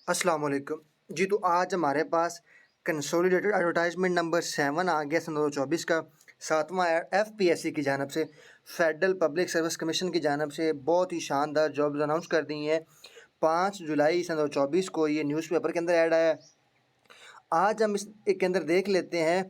अस्सलाम वालेकुम जी। तो आज हमारे पास कंसोलिडेटेड एडवर्टाइजमेंट नंबर 7 आ गया सन 2024 का 7वां एफपीएससी की जानब से फेडरल पब्लिक सर्विस कमीशन की जानब से बहुत ही शानदार जॉब्स अनाउंस कर दी हैं। 5 जुलाई सन 2024 को ये न्यूज़पेपर के अंदर ऐड आया। आज हम इस के अंदर देख लेते हैं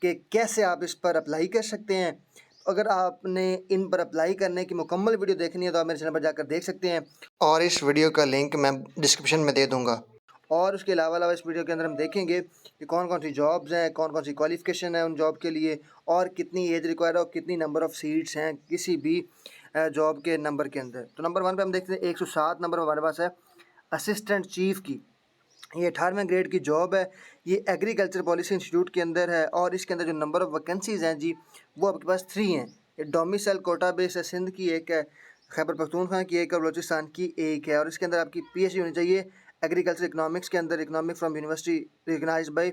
कि कैसे आप इस पर अप्लाई कर सकते हैं। अगर आपने इन पर अप्लाई करने की मुकम्मल वीडियो देखनी है तो आप मेरे चैनल पर जाकर देख सकते हैं और इस वीडियो का लिंक मैं डिस्क्रिप्शन में दे दूंगा। और उसके अलावा इस वीडियो के अंदर हम देखेंगे कि कौन कौन सी जॉब्स हैं, कौन कौन सी क्वालिफ़िकेशन है उन जॉब के लिए, और कितनी एज रिक्वायर है और कितनी नंबर ऑफ़ सीट्स हैं किसी भी जॉब के नंबर के अंदर। तो नंबर 1 पे हम देखते हैं 107 नंबर हमारे पास है असिस्टेंट चीफ़ की। ये 18वें ग्रेड की जॉब है। ये एग्रीकल्चर पॉलिसी इंस्टीट्यूट के अंदर है और इसके अंदर जो नंबर ऑफ़ वैकेंसीज़ हैं जी वो आपके पास 3 हैं। ये डोमिसाइल कोटा बेस है, सिंध की एक है, खैबर पख्तूनख्वा की एक और बलूचिस्तान की एक है। और इसके अंदर आपकी पीएचडी होनी चाहिए एग्रीकल्चर इकोनॉमिक्स के अंदर, economic from university recognized by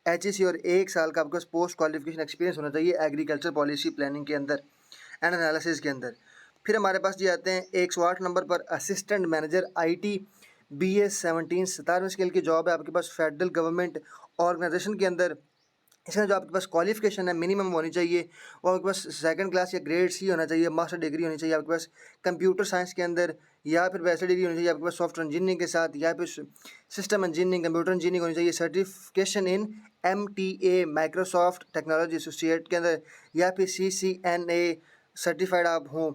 HEC, और 1 साल का आपके पास पोस्ट क्वालिफिकेशन एक्सपीरियंस होना चाहिए एग्रीकल्चर पॉलिसी प्लानिंग के अंदर एंड एनालिसिस के अंदर। फिर हमारे पास ये आते हैं 108 नंबर पर असिस्टेंट मैनेजर आईटी BS17 17वें स्केल की जॉब है आपके पास फेडरल गवर्नमेंट ऑर्गेनाइजेशन के अंदर। इसमें जो आपके पास क्वालिफिकेशन है मिनिमम होनी चाहिए वो आपके पास सेकंड क्लास या ग्रेड सी होना चाहिए, मास्टर डिग्री होनी चाहिए आपके पास कंप्यूटर साइंस के अंदर, या फिर बैचलर डिग्री होनी चाहिए आपके पास सॉफ्टवेयर इंजीनियरिंग के साथ, या फिर सिस्टम इंजीनियरिंग कंप्यूटर इंजीनियरिंग होनी चाहिए, सर्टिफिकेशन इन MTA माइक्रोसॉफ्ट टेक्नोलॉजी एसोसिएट के अंदर, या फिर CCNA सर्टिफाइड आप हों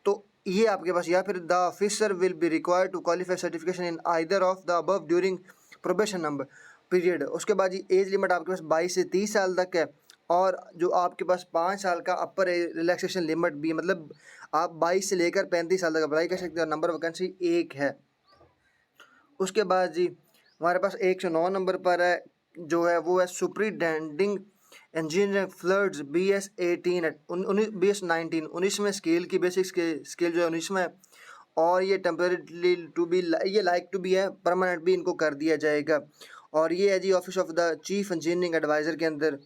तो ये आपके पास, या फिर the officer will be required to qualify certification in either of the above during probation number period. उसके बाद ये एज लिमिट आपके पास 22 से 30 साल तक है, और जो आपके पास 5 साल का अपर रिलैक्सेशन लिमिट भी है, मतलब आप 22 से लेकर 35 साल तक अप्लाई कर सकते हैं और नंबर वैकेंसी 1 है। उसके बाद जी हमारे पास 109 नंबर पर है, जो है वो है superintending engineer floods BS18 BS19 19वें स्केल की बेसिक स्केल जो है 19वें, और ये टेम्परेली टू बी, ये लाइक टू बी है, परमानेंट भी इनको कर दिया जाएगा। और ये है जी office of the chief engineering advisor के अंदर।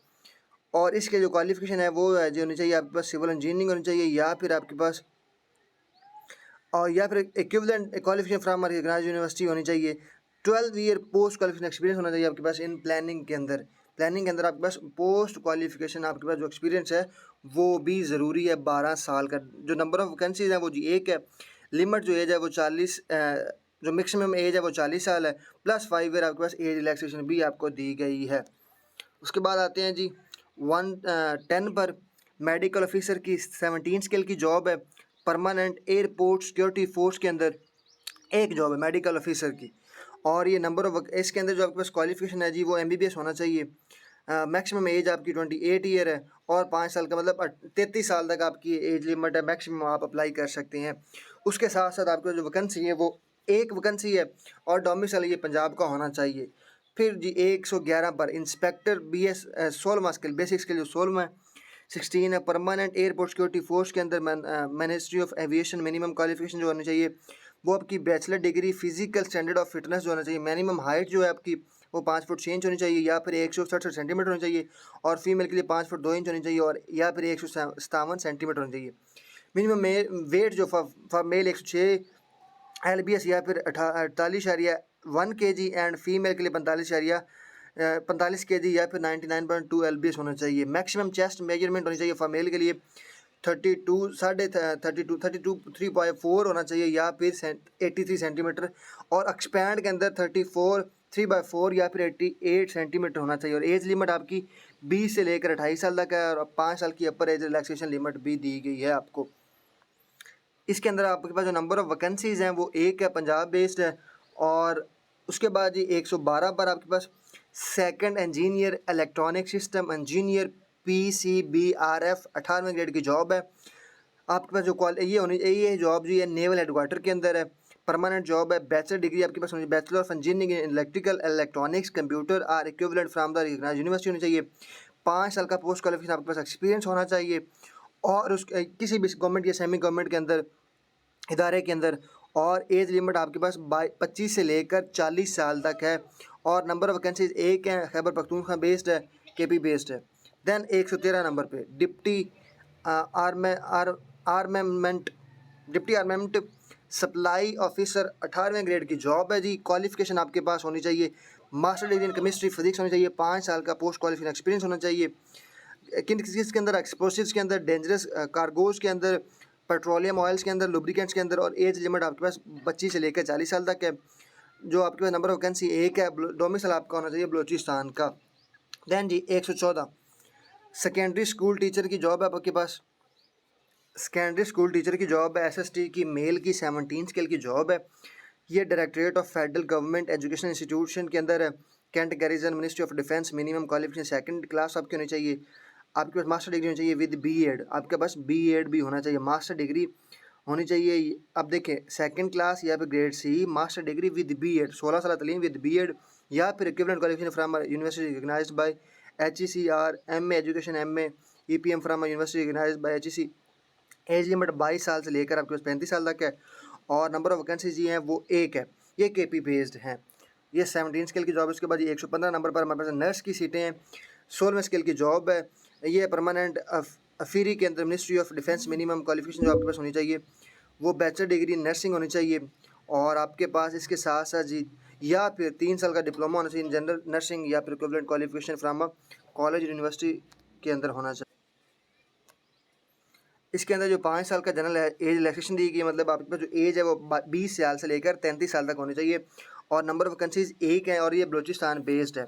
और इसके जो क्वालिफिकेशन है वो है जो होनी चाहिए आपके पास सिविल इंजीनियरिंग होनी चाहिए, या फिर आपके पास और या फिर equivalent qualification from recognized university होनी चाहिए। 12 ईयर पोस्ट क्वालिफिकेशन एक्सपीरियंस होना चाहिए आपके पास इन प्लानिंग के अंदर। प्लानिंग के अंदर आपके पास पोस्ट क्वालिफिकेशन आपके पास जो एक्सपीरियंस है वो भी ज़रूरी है 12 साल का। जो नंबर ऑफ़ वैकेंसीज है वो जी 1 है। लिमिट जो एज है वो 40, जो मैक्सिमम एज है वो 40 साल है, प्लस 5 ईयर आपके पास एज रिलैक्सेशन भी आपको दी गई है। उसके बाद आते हैं जी 110 पर मेडिकल ऑफिसर की 17 स्केल की जॉब है, परमानेंट एयरपोर्ट सिक्योरिटी फोर्स के अंदर एक जॉब है मेडिकल ऑफिसर की। और ये नंबर ऑफ इसके अंदर जो आपके पास क्वालिफिकेशन है जी वो MBBS होना चाहिए। मैक्सिमम एज आपकी 28 ईयर है, और 5 साल का मतलब 33 साल तक आपकी एज लिमिट है, मैक्सिमम आप अप्लाई कर सकते हैं। उसके साथ साथ आपका जो वैकेंसी है वो एक वैकेंसी है, और डोमिसाइल ये पंजाब का होना चाहिए। फिर जी 111 पर इंस्पेक्टर BS 16वां स्किल बेसिक स्किल जो 16वां है 16 है, परमानेंट एयरपोर्ट सिक्योरिटी फोर्स के अंदर ministry of aviation. Minimum qualification जो होनी चाहिए वो आपकी bachelor degree, physical standard of fitness जो होना चाहिए, मिनिमम हाइट जो है आपकी वो 5 फुट 6 इंच होनी चाहिए, या फिर 167 सेंटीमीटर होनी चाहिए, और फीमेल के लिए 5 फुट 2 इंच होनी चाहिए, और या फिर 157 सेंटीमीटर होनी चाहिए। मिनिमम वेट जो फॉर मेल 106 LBS, या फिर 48.1 kg, एंड फीमेल के लिए 45 kg, या फिर 99.2 LBS होना चाहिए। मैक्सिमम चेस्ट मेजरमेंट होनी चाहिए फॉर मेल के लिए 3.4 होना चाहिए, या फिर 83 सेंटीमीटर, और एक्सपैंड के अंदर 3/4 या फिर 88 सेंटीमीटर होना चाहिए। और एज लिमिट आपकी 20 से लेकर 28 साल तक है, और 5 साल की अपर एज रिलैक्सेशन लिमिट भी दी गई है आपको। इसके अंदर आपके पास जो नंबर ऑफ़ वैकेंसीज़ हैं वो एक है, पंजाब बेस्ड है। और उसके बाद जी 112 पर आपके पास second engineer electronic system engineer PCBRF 18वें ग्रेड की जॉब है आपके पास। जो ये जॉब जो है नेवल हेडक्वार्टर के अंदर है, परमानेंट जॉब है। बैचलर डिग्री आपके पास होनी, bachelor of engineering in electrical electronics computer or equivalent from the recognized university होनी चाहिए। 5 साल का पोस्ट क्वालिफिकेशन आपके पास एक्सपीरियंस होना चाहिए, और उस किसी भी गवर्नमेंट या सेमी गवर्नमेंट के अंदर इदारे के अंदर। और एज लिमिट आपके पास 25 से लेकर 40 साल तक है, और नंबर ऑफ़ वैकेंसीज एक है, खैबर पख्तूनख्वा बेस्ड है, KP बेस्ड है। देन 113 नंबर पे deputy armament deputy armament supply officer 18वें ग्रेड की जॉब है जी। क्वालिफिकेशन आपके पास होनी चाहिए master degree in chemistry physics होनी चाहिए, 5 साल का पोस्ट क्वालिफिकेशन एक्सपीरियंस होना चाहिए। किन किस के अंदर, एक्सप्लोसिव्स के अंदर, डेंजरस कार्गोज के अंदर, पेट्रोलियम ऑयल्स के अंदर, लुब्रिकेंट्स के अंदर, और एज लिमिट आपके पास 25 से लेकर 40 साल तक है। जो आपके पास नंबर ऑफ वैकेंसी एक है, डोमिसाइल आपका होना चाहिए बलूचिस्तान का। Then G 114 secondary school teacher की जॉब है आपके पास। सेकेंडरी स्कूल टीचर की जॉब है, SST की मेल की 17 स्केल की जॉब है। ये directorate of federal government education institution के अंदर है। Cantt garrison, ministry of defence. Minimum qualification second class आपकी होनी चाहिए। आपके पास मास्टर डिग्री होनी चाहिए विद BEd। आपके पास BEd भी होना चाहिए, मास्टर डिग्री होनी चाहिए। अब देखें, सेकंड क्लास या फिर grade C, master degree with BEd, 16 साल तलीम विद BEd, या फिर equivalent qualification from university recognised by HECR। MA education, MA EPM from university recognised by HEC। Age limit 22 साल से लेकर आपके पास 35 साल तक है। और नंबर ऑफ वैकेंसीज ये हैं वो एक है, ये KP बेस्ड हैं। ये 17 स्केल की जॉब है। उसके बाद ये 115 नंबर पर हमारे पास नर्स की सीटें हैं, 16वें स्केल की जॉब है। ये परमानेंट अफीरी के अंदर ministry of defence. Minimum qualification जो आपके पास होनी चाहिए वो बैचलर डिग्री नर्सिंग होनी चाहिए। और आपके पास इसके साथ साथ जी या फिर 3 साल का डिप्लोमा होना चाहिए इन जनरल नर्सिंग, या फिर equivalent qualification from college university के अंदर होना चाहिए। इसके अंदर जो 5 साल का जनरल एज रिलैक्सेशन दी गई है, मतलब आपके पास जो एज है वो 20 साल से लेकर 33 साल तक होनी चाहिए। और नंबर ऑफ वैकेंसीज एक है, और ये बलूचिस्तान बेस्ड है।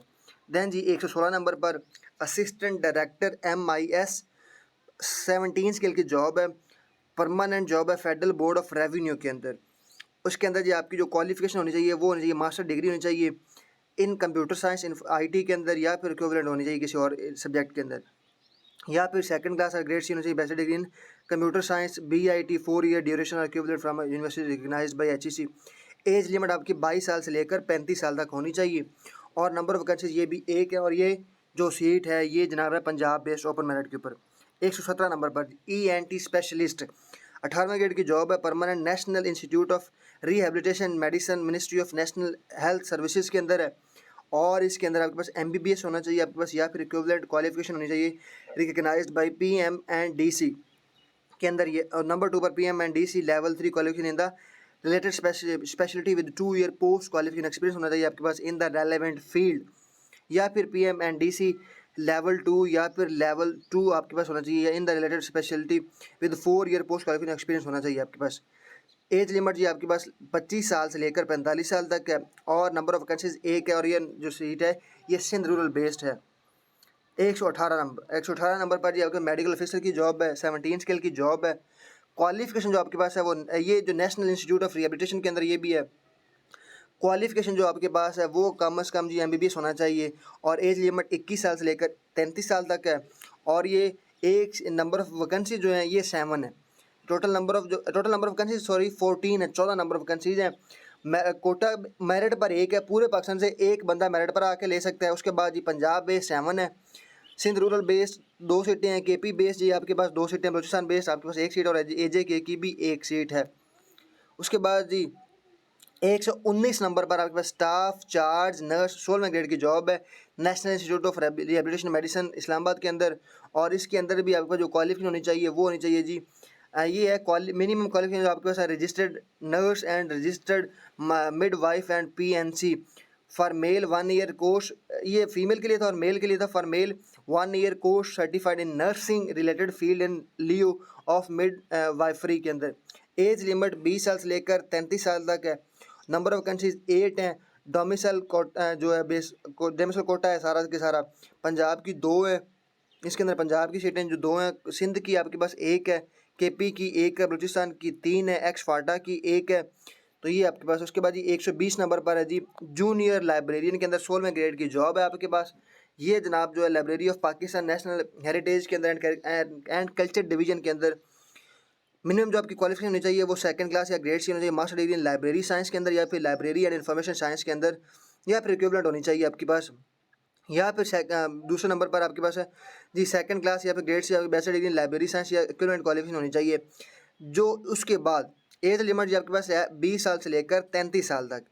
दैन जी 116 नंबर पर असिस्टेंट डायरेक्टर MIS 17 स्केल की जॉब है, परमानेंट जॉब है फेडरल बोर्ड ऑफ रेवेन्यू के अंदर। उसके अंदर जी आपकी जो क्वालिफिकेशन होनी चाहिए वो होनी चाहिए मास्टर डिग्री होनी चाहिए इन कंप्यूटर साइंस, इन IT के अंदर, या फिर इक्विवेलेंट होनी चाहिए किसी और सब्जेक्ट के अंदर, या फिर सेकंड क्लास और ग्रेड C होनी चाहिए bachelor degree in computer science, BIT 4 year duration और equivalent from university recognised by HEC। Age limit आपकी 22 साल से लेकर 35 साल तक होनी चाहिए। और नंबर ऑफ वैकेंसीज ये भी एक है, और ये जो सीट है ये जनाब है पंजाब बेस्ड ओपन मेरिट के ऊपर। 117 नंबर पर ENT स्पेशलिस्ट 18वें ग्रेड की जॉब है, permanent national institute of rehabilitation medicine, ministry of national health services के अंदर है। और इसके अंदर आपके पास MBBS होना चाहिए आपके पास, या फिर इक्विवेलेंट क्वालिफिकेशन होनी चाहिए रिकग्नाइज्ड बाय PM&DC के अंदर ये। और नंबर 2 पर PM&DC level 3 qualification in the related speciality with 2 year post qualification experience होना चाहिए आपके पास इन द रेलेवेंट फील्ड, या फिर PM&DC लेवल 2 या फिर लेवल 2 आपके पास होना चाहिए in the related speciality with 4 year post qualification experience होना चाहिए आपके पास। एज लिमिट जी आपके पास 25 साल से लेकर 45 साल तक है। और नंबर ऑफ वैकेंसीज एक है, और ये जो सीट है ये सिंध रूरल बेस्ड है। 118 नंबर पर जी आपके मेडिकल ऑफिसर की जॉब है, 17 स्केल की जॉब है। क्वालिफिकेशन जो आपके पास है वो ये जो नेशनल इंस्टीट्यूट ऑफ रिहेबिलिटेशन के अंदर ये भी है। क्वालिफिकेशन जो आपके पास है वो कम से कम जी MBBS होना चाहिए, और एज लिमिट 21 साल से लेकर 33 साल तक है। और ये एक नंबर ऑफ वैकेंसी जो है ये 7 है। टोटल नंबर ऑफ वैकेंसीज 14 है, 14 नंबर ऑफ वैकेंसीज हैं। कोटा मेरिट पर एक है, पूरे पाकिस्तान से एक बंदा मेरिट पर आके ले सकता है। उसके बाद जी पंजाब बेस्ड 7 है, सिंध रूरल बेस्ड 2 सीटें हैं, KP बेस्ड जी आपके पास 2 सीटें, बलूचिस्तान बेस्ड आपके पास 1 सीट, और AJK की भी 1 सीट है। उसके बाद जी 119 नंबर पर आपके पास स्टाफ चार्ज नर्स 16वें ग्रेड की जॉब है, national institute of rehabilitation medicine Islamabad के अंदर। और इसके अंदर भी आपके पास जो क्वालिफिकेशन होनी चाहिए वो होनी चाहिए जी ये है मिनिमम क्वालिफिकेशन जो आपके पास है registered nurse and registered mid wife and PNC for male 1 year course, ये फीमेल के लिए था और मेल के लिए था। For male 1 year course certified in nursing related field in Leo of mid wifery के अंदर। एज लिमिट 20 साल से लेकर 33 साल तक है। नंबर ऑफ वैकेंसीज 8 हैं। डोमिसाइल कोटा जो है डोमिसाइल कोटा है सारा के सारा पंजाब की 2 है। इसके अंदर पंजाब की सीटें जो 2 हैं, सिंध की आपके पास 1 है, KP की 1 है, बलूचिस्तान की 3 है, एक्स फाटा की 1 है। तो ये आपके पास। उसके बाद जी 120 नंबर पर है जी जूनियर लाइब्रेरियन के अंदर 16वें ग्रेड की जॉब है आपके पास। ये जनाब जो है library of Pakistan national heritage के अंदर एंड कल्चर डिवीजन के अंदर मिनिमम जो आपकी क्वालिफिकेशन होनी चाहिए वो सेकंड क्लास या ग्रेड C होनी चाहिए, मास्टर डिग्री इन लाइब्रेरी साइंस के अंदर, या फिर लाइब्रेरी एंड इन्फॉर्मेशन साइंस के अंदर, या फिर इक्विवेलेंट होनी चाहिए आपके पास। या फिर दूसरे नंबर पर आपके पास है जी सेकंड क्लास या फिर ग्रेड C या फिर बैचलर डिग्री इन लाइब्रेरी साइंस या इक्विवेलेंट क्वालिफिकेशन होनी चाहिए। जो उसके बाद एज लिमिट जी आपके पास है 20 साल से लेकर 33 साल तक।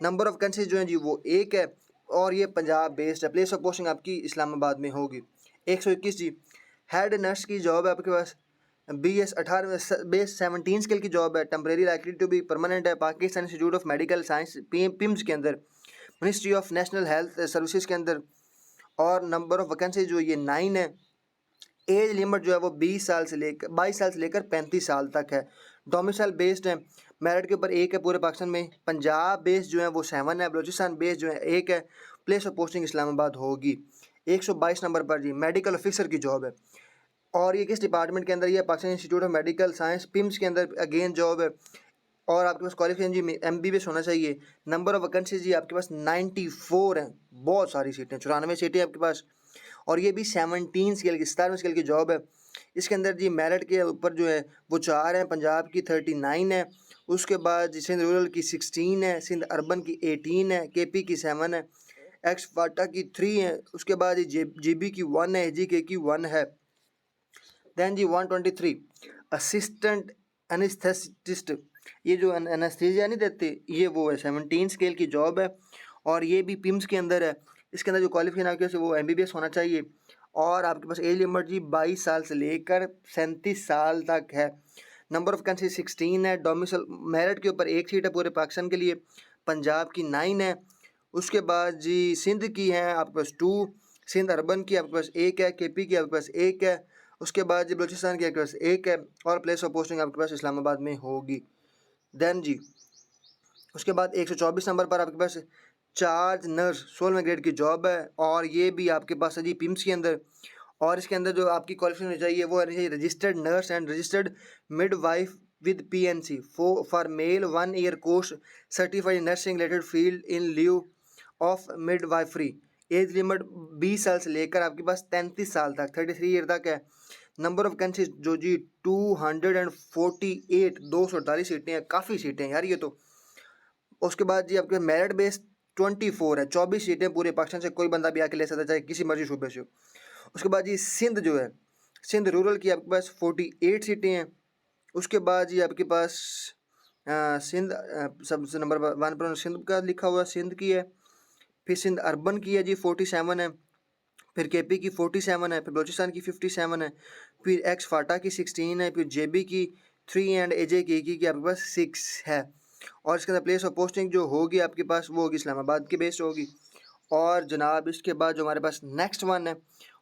नंबर ऑफ वैकेंसीज जो हैं जी वो 1 है, और ये पंजाब बेस्ड है। प्लेस ऑफ पोस्टिंग आपकी इस्लामाबाद में होगी। 121 जी हेड नर्स की जॉब है आपके पास, BS 18 बेस 17 स्केल की जॉब है, temporary likely to be permanent है, Pakistan institute of medical science PIMS के अंदर, ministry of national health services के अंदर। और नंबर ऑफ वैकेंसी जो ये 9 है। एज लिमिट जो है वो 22 साल से लेकर 35 साल तक है। डोमिसाइल बेस्ड है, मेरिट के ऊपर 1 है पूरे पाकिस्तान में। पंजाब बेस्ड जो है वो 7 है, बलूचिस्तान बेस्ड जो है 1 है। प्लेस ऑफ पोस्टिंग इस्लामाबाद होगी। 122 नंबर पर जी मेडिकल ऑफिसर की जॉब है। और ये किस डिपार्टमेंट के अंदर, ये Pakistan institute of medical science PIMS के अंदर अगेन जॉब है। और आपके पास क्वालिफिकेशन जी MBBS होना चाहिए। नंबर ऑफ वैकेंसीज जी आपके पास 94 हैं, बहुत सारी सीटें, 94 सीटें आपके पास। और ये भी 17 स्केल की 17वें स्केल की जॉब है। इसके अंदर जी मेरिट के ऊपर जो है वो 4 हैं, पंजाब की 39 है, उसके बाद जी सिंध रूरल की 16 है, सिंध अर्बन की 18 है, KP की 7 है, एक्स फाटा की 3 है, उसके बाद जी GB की 1 है, AGK की 1 है। दैन जी 123 असिस्टेंट एनेस्थेसिस्ट, ये जो एनेस्थीसिया नहीं देते, ये वो है, 17 स्केल की जॉब है। और ये भी पिम्स के अंदर है। इसके अंदर जो क्वालिफिकेशन आपके पास वो MBBS होना चाहिए। और आपके पास एज लिमिट जी 22 साल से लेकर 37 साल तक है। नंबर ऑफ वैकेंसी 16 है। डोमिसाइल मेरिट के ऊपर 1 सीट है पूरे पाकिस्तान के लिए। पंजाब की 9 है, उसके बाद जी सिंध की है आपके पास 2, सिंध अर्बन की आपके पास 1 है, KP की आपके पास 1 है, उसके बाद जी बलूचिस्तान की आपके पास 1 है। और प्लेस ऑफ पोस्टिंग आपके पास इस्लामाबाद में होगी। देन जी उसके बाद 124 नंबर पर आपके पास चार्ज नर्स 16वें ग्रेड की जॉब है। और ये भी आपके पास है जी पिम्स के अंदर। और इसके अंदर जो आपकी क्वालिफिकेशन होनी चाहिए वो है registered nurse and registered midwife with PNC for male 1 year course certified nursing related field in leave of midwifery. Age limit 20 साल से लेकर आपके पास 33 साल तक 33 ईयर तक है। नंबर ऑफ वैकेंसीज जो जी 248, 248 सीटें हैं, काफ़ी सीटें हैं यार ये तो। उसके बाद जी आपके मेरिट बेस 24 है, 24 सीटें पूरे पाकिस्तान से कोई बंदा भी आके ले सकता है, चाहे किसी मर्जी सूबे से हो। उसके बाद जी सिंध जो है, सिंध रूरल की आपके पास 48 सीटें हैं। उसके बाद जी आपके पास सिंध सबसे नंबर 1 पर सिंध का लिखा हुआ सिंध की है। फिर सिंध अर्बन की है जी 47 है। फिर KP की 47 है, फिर बलूचिस्तान की 57 है, फिर एक्स फाटा की 16 है, फिर JB की 3 एंड AJK की आपके पास 6 है। और इसके अंदर प्लेस ऑफ पोस्टिंग जो होगी आपके पास वो होगी इस्लामाबाद की बेस्ड होगी। और जनाब इसके बाद जो हमारे पास नेक्स्ट वन है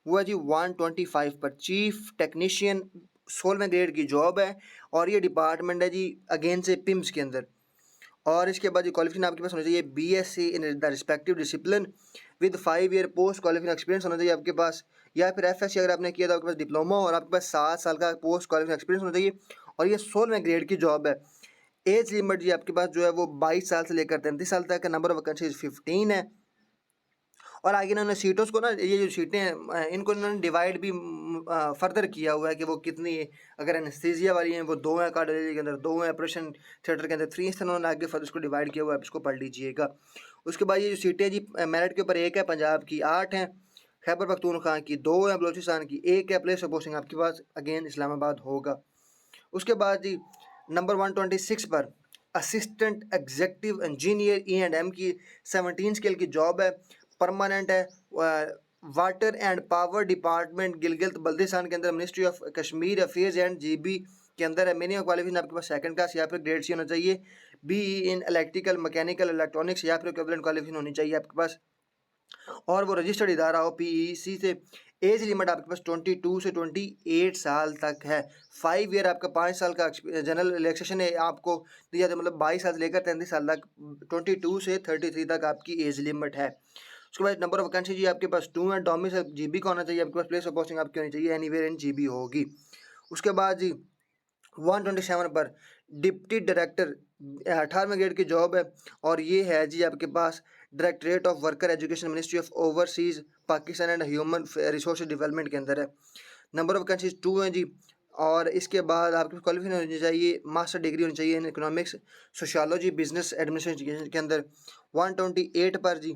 वो है जी 125 पर चीफ टेक्नीशियन 16वें ग्रेड की जॉब है। और ये डिपार्टमेंट है जी अगेन से पिम्स के अंदर। और इसके बाद जो क्वालिफिकेशन आपके पास होना चाहिए BSc in the respective discipline with 5 year post qualification experience होना चाहिए आपके पास। या फिर FSc अगर आपने किया था आपके पास डिप्लोमा और आपके पास 7 साल का पोस्ट क्वालिफिकेशन एक्सपीरियंस होना चाहिए। और ये 16वें ग्रेड की जॉब है। एज लिमिट जी आपके पास जो है वो 22 साल से लेकर 33 साल तक है। नंबर ऑफ वैकेंसीज 15 है। और आगे इन्होंने सीटों को ना, ये जो सीटें हैं इनको इन्होंने डिवाइड भी फर्दर किया हुआ है कि वो कितनी, अगर एनेस्थीसिया वाली हैं वो 2 हैं, कार्डियोलॉजी के अंदर 2 हैं, ऑपरेशन थिएटर के अंदर 3, इस तरह उन्होंने आगे फर्दर इसको डिवाइड किया हुआ है, इसको पढ़ लीजिएगा। उसके बाद ये जो सीटें जी मेरिट के ऊपर 1 है, पंजाब की 8 हैं, खैबर पख्तूनख्वा की 2 है, बलूचिस्तान की 1 है। प्लेस ऑफ पोस्टिंग आपके पास अगेन इस्लामाबाद होगा। उसके बाद जी नंबर 126 पर असिस्टेंट एग्जीक्यूटिव इंजीनियर E&M की 17 स्केल की जॉब है, परमानेंट है। Water and power department Gilgit Baltistan के अंदर, ministry of Kashmir affairs and GB के अंदर है। मिनिमम क्वालिफिकेशन आपके पास 2nd क्लास या फिर ग्रेड C होना चाहिए। BE in electrical mechanical electronics या फिर इक्विवेलेंट क्वालिफिकेशन होनी चाहिए आपके पास। और वो रजिस्टर्ड इदारा हो PEC से। एज लिमिट आपके पास 22 से 28 साल तक है। 5 ईयर आपका 5 साल का जनरल रिलैक्सेशन है आपको दिया जाता है, मतलब 22 साल से लेकर 33 साल तक, 22 से 33 तक आपकी एज लिमिट है। उसके बाद नंबर ऑफ वैकेंसी जी आपके पास 2 है। डोमिसाइल GB का होना चाहिए आपके पास। प्लेस ऑफ पोस्टिंग आपकी होनी चाहिए एनीवेयर इन GB होगी। उसके बाद जी 127 पर डिप्टी डायरेक्टर 18वें ग्रेड की जॉब है। और ये है जी आपके पास directorate of worker education, ministry of overseas Pakistan and human resource development के अंदर है। नंबर ऑफ वैकेंसीज 2 हैं जी। और इसके बाद आपकी क्वालिफिकेशन होनी चाहिए, मास्टर डिग्री होनी चाहिए in economics, sociology, business administration के अंदर। 128 पर जी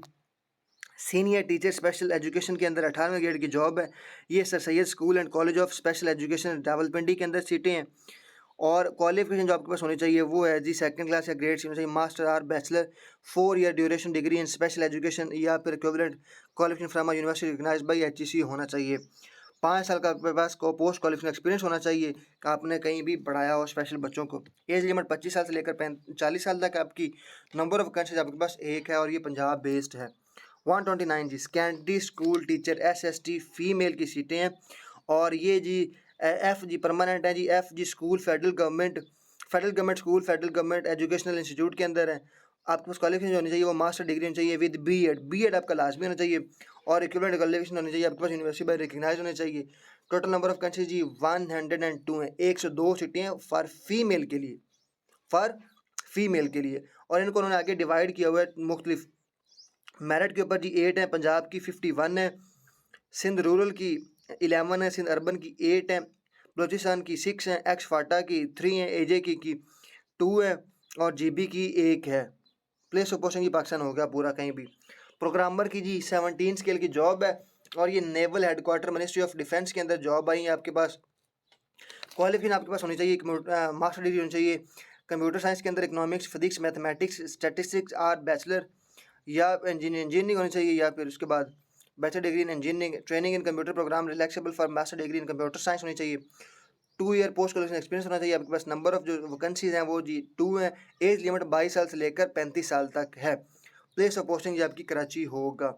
सीनियर टीचर स्पेशल एजुकेशन के अंदर 18वें ग्रेड की जॉब है। ये sir Syed school and college of special education Rawalpindi के अंदर सीटें हैं। और क्वालिफिकेशन जो आपके पास होनी चाहिए वो है जी 2nd क्लास या ग्रेड C होनी चाहिए, master or bachelor 4 year duration degree in special education या फिर equivalent qualification from university recognised by HEC होना चाहिए। 5 साल का आपके पास को पोस्ट क्वालिफिकेशन एक्सपीरियंस होना चाहिए कि आपने कहीं भी पढ़ाया हो स्पेशल बच्चों को। एज लिमिट 25 साल से लेकर 40 साल तक आपकी। नंबर ऑफ वैकेंसीज आपके पास एक है और ये पंजाब बेस्ड है। 129 जी secondary school teacher SST female की सीटें हैं। और ये जी F जी परमानेंट है जी। F जी school federal government school federal government educational institute के अंदर है। आपके पास क्वालिफिकेशन होनी चाहिए वो मास्टर डिग्री होनी चाहिए विद बी एड आपका लाजमी होना चाहिए और इक्विवेलेंट क्वालिफिकेशन होनी चाहिए आपके पास यूनिवर्सिटी बाय रिकग्नाइज होने चाहिए। टोटल नंबर ऑफ कैंडिडेट जी 102 है। 102 सीटें हैं फॉर फीमेल के लिए। और इनको उन्होंने आगे डिवाइड किया हुआ है मुख्तलिफ मेरिट के ऊपर जी। 8 है, पंजाब की 51 है, सिंध रूरल की 11 है, सिंध अर्बन की 8 है, बलोचिस्तान की 6 है, एक्स फाटा की 3 है, AJ की 2 है और GB की 1 है। प्लेस ऑफ पोस्टिंग की पाकिस्तान हो गया पूरा कहीं भी। प्रोग्रामर की जी 17 स्केल की जॉब है और ये naval headquarter ministry of defence के अंदर जॉब आई है आपके पास। क्वालिफिकेशन आपके पास होनी चाहिए, मास्टर डिग्री होनी चाहिए कंप्यूटर साइंस के अंदर, economics, physics, mathematics, statistics or bachelor या इंजीनियरिंग होनी चाहिए, या फिर उसके बाद bachelor degree in engineering, training in computer program relaxable for master degree in computer science होनी चाहिए। 2 ईयर पोस्ट क्वालिफिकेशन एक्सपीरियंस होना चाहिए आपके पास। नंबर ऑफ जो वैकेंसीज हैं वो जी 2 है। एज लिमिट 22 साल से लेकर 35 साल तक है। प्लेस ऑफ पोस्टिंग जी आपकी कराची होगा।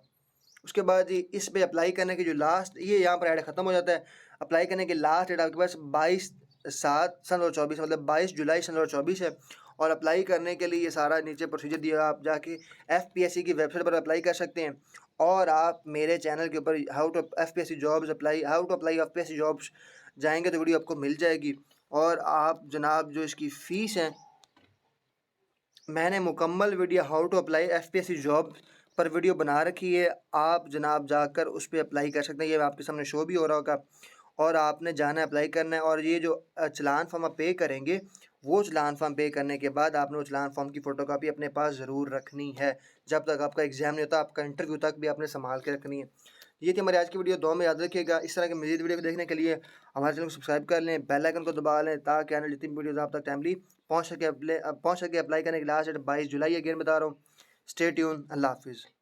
उसके बाद जी इस पे अप्लाई करने की जो लास्ट, ये यहाँ पर ऐड ख़त्म हो जाता है। अप्लाई करने की लास्ट डेट आपके पास 22/7/2024 मतलब 22 जुलाई 2024 है। और अप्लाई करने के लिए ये सारा नीचे प्रोसीजर दिया, आप जाके FPSC की वेबसाइट पर अप्लाई कर सकते हैं। और आप मेरे चैनल के ऊपर हाउ टू FPSC जॉब्स जाएंगे तो वीडियो आपको मिल जाएगी। और आप जनाब जो इसकी फ़ीस है, मैंने मुकम्मल video how to apply FPSC job पर वीडियो बना रखी है। आप जनाब जाकर उस पर अप्लाई कर सकते हैं, ये आपके सामने शो भी हो रहा होगा। और आपने जाना है अप्लाई करना है। और ये जो चलान फॉर्म आप पे करेंगे, वो चलान फॉर्म पे करने के बाद आपने वो चलान फॉर्म की फ़ोटोकॉपी अपने पास ज़रूर रखनी है। जब तक आपका एग्ज़ाम नहीं होता, आपका इंटरव्यू तक भी आपने संभाल के रखनी है। ये थी हमारी आज की वीडियो। दुआ में याद रखिएगा। इस तरह के मज़ीद वीडियो को देखने के लिए हमारे चैनल को सब्सक्राइब कर लें, बेल आइकन को दबा लें ताकि आने वाली जितनी वीडियोज़ आप तक टाइमली पहुँच सके। अप्लाई करने की लास्ट डेट 22 जुलाई है, अगेन बता रहा हूँ। Stay tune. अल्लाह हाफिज़।